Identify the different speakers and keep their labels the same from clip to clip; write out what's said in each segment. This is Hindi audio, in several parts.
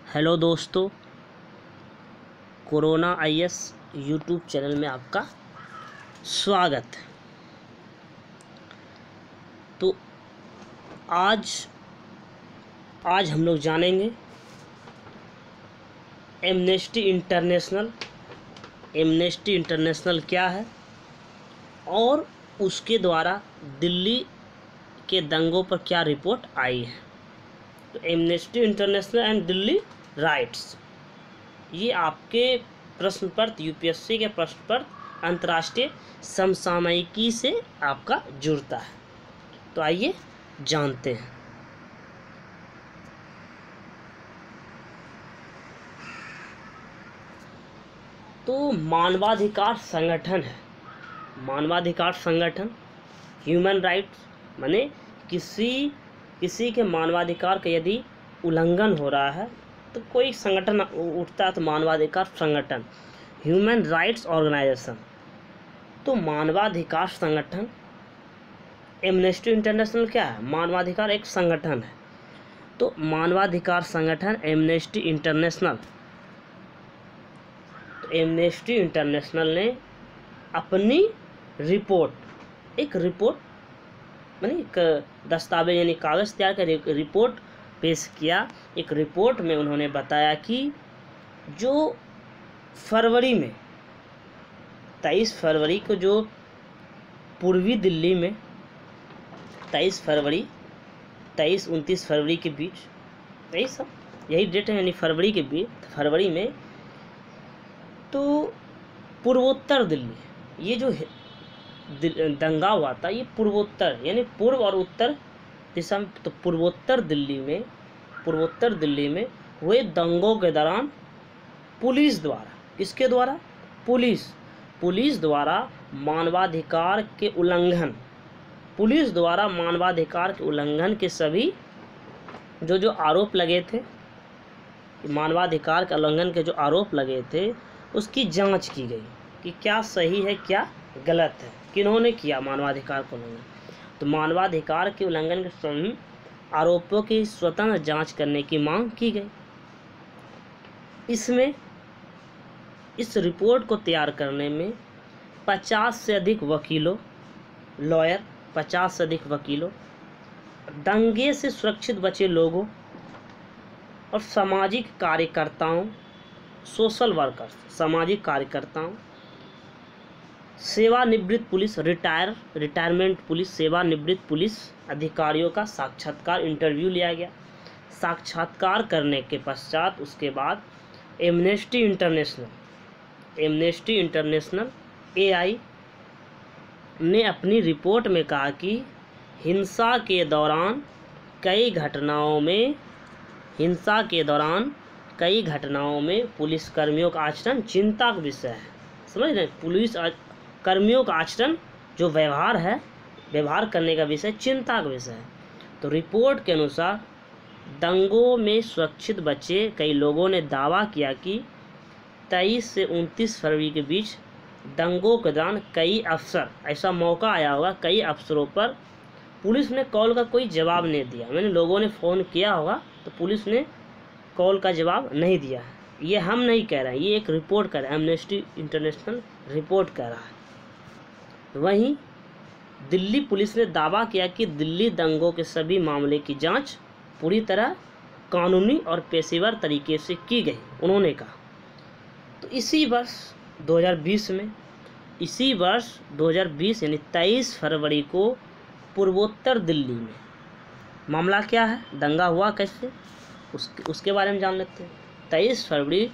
Speaker 1: हेलो दोस्तों, कोरोना आईएएस यूट्यूब चैनल में आपका स्वागत है। तो आज हम लोग जानेंगे एमनेस्टी इंटरनेशनल क्या है और उसके द्वारा दिल्ली के दंगों पर क्या रिपोर्ट आई है। तो amnesty international and Delhi rights, ये आपके प्रश्न पत्र यूपीएससी के प्रश्न पत्र अंतर्राष्ट्रीय समसामयिकी से आपका जुड़ता है। तो आइए जानते हैं। तो मानवाधिकार संगठन ह्यूमन राइट्स माने किसी के मानवाधिकार का यदि उल्लंघन हो रहा है तो कोई संगठन उठता है, तो मानवाधिकार संगठन ह्यूमन राइट्स ऑर्गेनाइजेशन। तो मानवाधिकार संगठन एमनेस्टी इंटरनेशनल क्या है? मानवाधिकार एक संगठन है। तो मानवाधिकार संगठन एमनेस्टी इंटरनेशनल ने अपनी एक रिपोर्ट माने एक दस्तावेज यानी कागज़ तैयार कर एक रिपोर्ट पेश किया। एक रिपोर्ट में उन्होंने बताया कि जो फरवरी में 23 फरवरी को जो पूर्वी दिल्ली में 29 फरवरी के बीच यही डेट है, यानी फरवरी के बीच फरवरी में तो पूर्वोत्तर दिल्ली ये जो दंगा हुआ था, ये पूर्वोत्तर यानी पूर्व और उत्तर दिशा में, तो पूर्वोत्तर दिल्ली में हुए दंगों के दौरान पुलिस द्वारा मानवाधिकार के उल्लंघन के सभी जो आरोप लगे थे, मानवाधिकार के उल्लंघन के जो आरोप लगे थे उसकी जांच की गई कि क्या सही है क्या गलत है, किन्होंने किया मानवाधिकार का उल्लंघन। तो मानवाधिकार के उल्लंघन के सभी आरोपों की स्वतंत्र जांच करने की मांग की गई। इस रिपोर्ट को तैयार करने में 50 से अधिक वकीलों, दंगे से सुरक्षित बचे लोगों और सामाजिक कार्यकर्ताओं, सोशल वर्कर्स, सामाजिक कार्यकर्ताओं, सेवानिवृत्त पुलिस, रिटायरमेंट पुलिस, सेवानिवृत्त पुलिस अधिकारियों का साक्षात्कार इंटरव्यू लिया गया। साक्षात्कार करने के पश्चात उसके बाद एमनेस्टी इंटरनेशनल AI ने अपनी रिपोर्ट में कहा कि हिंसा के दौरान कई घटनाओं में पुलिसकर्मियों का आचरण चिंता का विषय है। समझ रहे हैं? पुलिस कर्मियों का आचरण जो व्यवहार करने का विषय चिंता का विषय है। तो रिपोर्ट के अनुसार दंगों में सुरक्षित बचे कई लोगों ने दावा किया कि 23 से 29 फरवरी के बीच दंगों के दौरान कई अवसरों पर पुलिस ने कॉल का कोई जवाब नहीं दिया। मैंने लोगों ने फ़ोन किया होगा तो पुलिस ने कॉल का जवाब नहीं दिया। ये हम नहीं कह रहे हैं, ये एक रिपोर्ट कर रहा है, एमनेस्टी इंटरनेशनल रिपोर्ट कर रहा है। वहीं दिल्ली पुलिस ने दावा किया कि दिल्ली दंगों के सभी मामले की जांच पूरी तरह कानूनी और पेशेवर तरीके से की गई, उन्होंने कहा। तो इसी वर्ष 2020 यानी 23 फरवरी को पूर्वोत्तर दिल्ली में मामला क्या है, दंगा हुआ कैसे, उसके बारे में जान लेते हैं। 23 फरवरी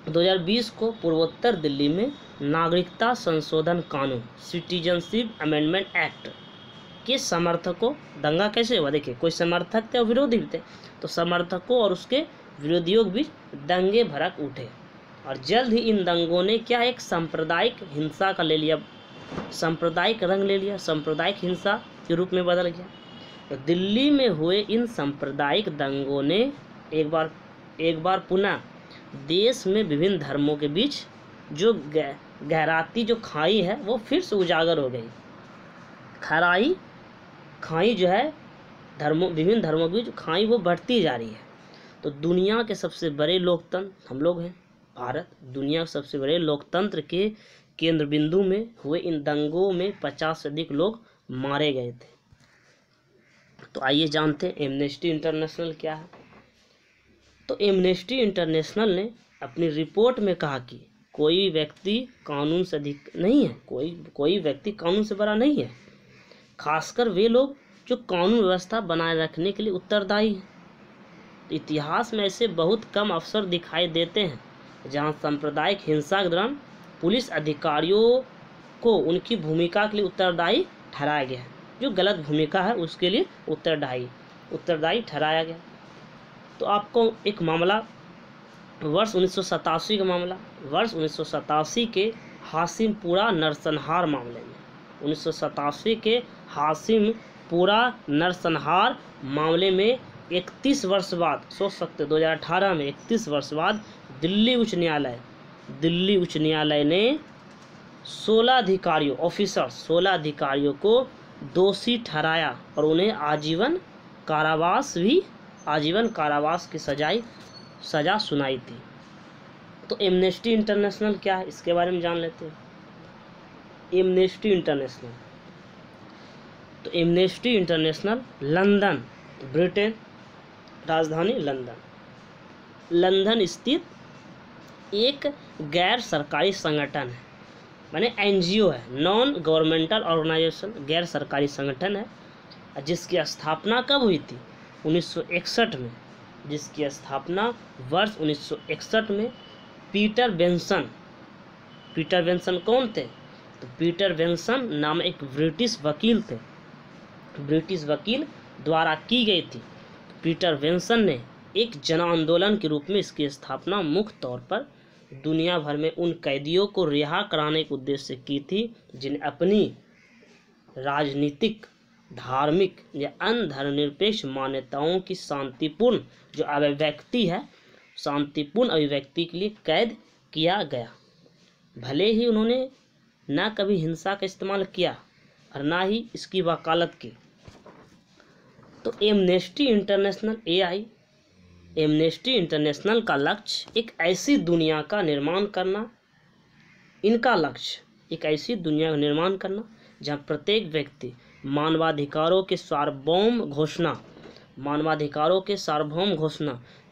Speaker 1: 2020 को पूर्वोत्तर दिल्ली में नागरिकता संशोधन कानून सिटीजनशिप अमेंडमेंट एक्ट के समर्थकों दंगा कैसे हुआ। देखिए, कोई समर्थक थे और विरोधी भी थे, तो समर्थकों और उसके विरोधियों के बीच दंगे भड़क उठे और जल्द ही इन दंगों ने क्या एक सांप्रदायिक हिंसा का सांप्रदायिक रंग ले लिया, सांप्रदायिक हिंसा के रूप में बदल गया। तो दिल्ली में हुए इन सांप्रदायिक दंगों ने एक बार पुनः देश में विभिन्न धर्मों के बीच जो गहराती जो खाई है वो फिर से उजागर हो गई। खाई जो है विभिन्न धर्मों की जो खाई वो बढ़ती जा रही है। तो दुनिया के सबसे बड़े लोकतंत्र हम लोग हैं, भारत। दुनिया के सबसे बड़े लोकतंत्र के केंद्र बिंदु में हुए इन दंगों में 50 से अधिक लोग मारे गए थे। तो आइए जानते हैं एमनेस्टी इंटरनेशनल क्या है। तो एमनेस्टी इंटरनेशनल ने अपनी रिपोर्ट में कहा कि कोई व्यक्ति कानून से अधिक नहीं है, कोई व्यक्ति कानून से बड़ा नहीं है, खासकर वे लोग जो कानून व्यवस्था बनाए रखने के लिए उत्तरदायी हैं। तो इतिहास में ऐसे बहुत कम अवसर दिखाई देते हैं जहां सांप्रदायिक हिंसा के दौरान पुलिस अधिकारियों को उनकी भूमिका के लिए उत्तरदायी ठहराया गया है। जो गलत भूमिका है उसके लिए उत्तरदायी ठहराया गया। तो आपको एक मामला वर्ष 1987 का मामला, वर्ष 1987 के हाशिमपुरा नरसंहार मामले में, 1987 के हाशिमपुरा नरसंहार मामले में 31 वर्ष बाद, सोच सकते 2018 में 31 वर्ष बाद दिल्ली उच्च न्यायालय ने 16 अधिकारियों को दोषी ठहराया और उन्हें आजीवन कारावास की सजा सुनाई थी। तो एमनेस्टी इंटरनेशनल क्या है, इसके बारे में जान लेते हैं। एमनेस्टी इंटरनेशनल लंदन, ब्रिटेन, राजधानी लंदन स्थित एक गैर सरकारी संगठन है, माने एनजीओ है, नॉन गवर्नमेंटल ऑर्गेनाइजेशन, गैर सरकारी संगठन है, जिसकी स्थापना कब हुई थी? 1961 में। जिसकी स्थापना वर्ष 1961 में पीटर बेंसन कौन थे? तो पीटर बेंसन नाम एक ब्रिटिश वकील द्वारा की गई थी। पीटर बेंसन ने एक जन आंदोलन के रूप में इसकी स्थापना मुख्य तौर पर दुनिया भर में उन कैदियों को रिहा कराने के उद्देश्य से की थी जिन्हें अपनी राजनीतिक, धार्मिक या अन्य धर्मनिरपेक्ष मान्यताओं की शांतिपूर्ण अभिव्यक्ति के लिए कैद किया गया। भले ही उन्होंने न कभी हिंसा का इस्तेमाल किया और न ही इसकी वकालत की। तो एमनेस्टी इंटरनेशनल का लक्ष्य एक ऐसी दुनिया का निर्माण करना, जहाँ प्रत्येक व्यक्ति मानवाधिकारों के सार्वभौम घोषणा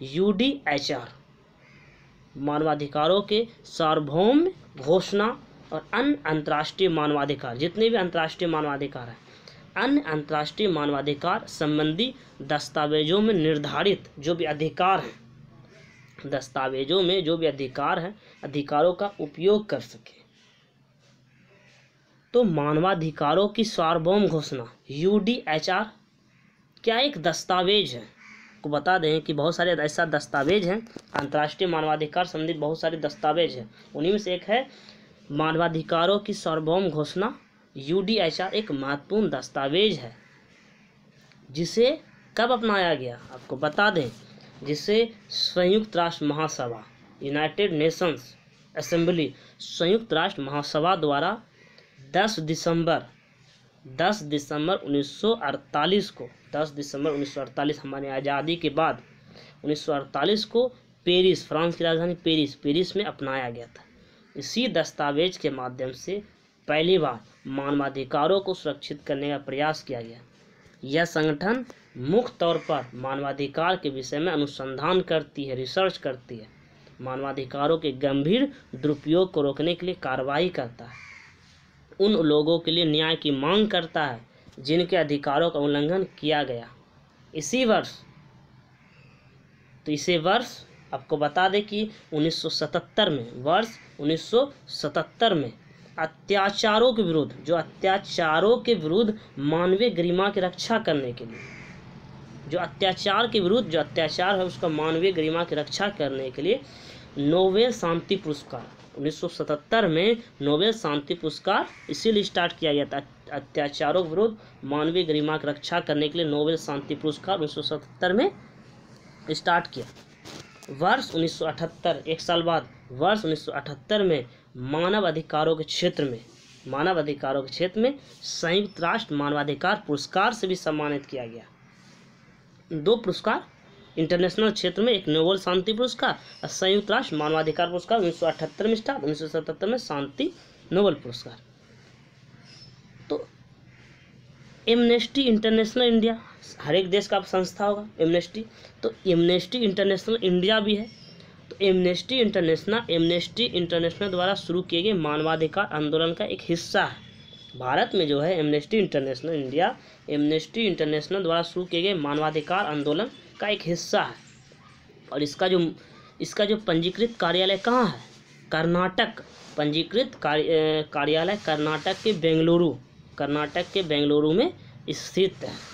Speaker 1: UDHR, मानवाधिकारों के सार्वभौम घोषणा और अन्य अंतर्राष्ट्रीय मानवाधिकार, जितने भी अंतर्राष्ट्रीय मानवाधिकार हैं, अन्य अंतर्राष्ट्रीय मानवाधिकार संबंधी दस्तावेजों में निर्धारित जो भी अधिकार हैं, अधिकारों का उपयोग कर सके। तो मानवाधिकारों की सार्वभौम घोषणा UDHR क्या एक दस्तावेज है? को बता दें कि बहुत सारे ऐसा दस्तावेज हैं, अंतर्राष्ट्रीय मानवाधिकार संबंधित बहुत सारे दस्तावेज हैं, उन्हीं में से एक है मानवाधिकारों की सार्वभौम घोषणा। UDHR एक महत्वपूर्ण दस्तावेज है जिसे कब अपनाया गया आपको बता दें, जिसे संयुक्त राष्ट्र महासभा, यूनाइटेड नेशंस असेंबली, संयुक्त राष्ट्र महासभा द्वारा 10 दिसंबर 1948 हमारी आज़ादी के बाद 1948 को पेरिस, फ्रांस की राजधानी पेरिस में अपनाया गया था। इसी दस्तावेज के माध्यम से पहली बार मानवाधिकारों को सुरक्षित करने का प्रयास किया गया। यह संगठन मुख्य तौर पर मानवाधिकार के विषय में अनुसंधान करती है, रिसर्च करती है, मानवाधिकारों के गंभीर दुरुपयोग को रोकने के लिए कार्रवाई करता है, उन लोगों के लिए न्याय की मांग करता है जिनके अधिकारों का उल्लंघन किया गया। इसी वर्ष आपको बता दें कि 1977 में अत्याचारों के विरुद्ध मानवीय गरिमा की रक्षा करने के लिए, जो अत्याचार है उसका मानवीय गरिमा की रक्षा करने के लिए नोबेल शांति पुरस्कार 1977 में नोबेल शांति पुरस्कार इसीलिए स्टार्ट किया गया था। अत्याचारों के विरुद्ध मानवीय गरिमा की रक्षा करने के लिए नोबेल शांति पुरस्कार 1977 में स्टार्ट किया। वर्ष 1978, एक साल बाद वर्ष 1978 में मानव अधिकारों के क्षेत्र में संयुक्त राष्ट्र मानवाधिकार पुरस्कार से भी सम्मानित किया गया। 2 पुरस्कार इंटरनेशनल क्षेत्र में एक नोबेल शांति पुरस्कार और संयुक्त राष्ट्र मानवाधिकार पुरस्कार 1978 में स्टार्ट, 1977 में शांति नोबेल पुरस्कार। तो एमनेस्टी इंटरनेशनल इंडिया, हर एक देश का संस्था होगा एमनेस्टी, तो एमनेस्टी इंटरनेशनल इंडिया भी है। तो एमनेस्टी इंटरनेशनल द्वारा शुरू किए गए मानवाधिकार आंदोलन का एक हिस्सा है। भारत में जो है amnesty international India, amnesty international द्वारा शुरू किए गए मानवाधिकार आंदोलन का एक हिस्सा है। और इसका जो पंजीकृत कार्यालय कहाँ है? कर्नाटक। पंजीकृत कार्यालय कर्नाटक के बेंगलुरु में स्थित है।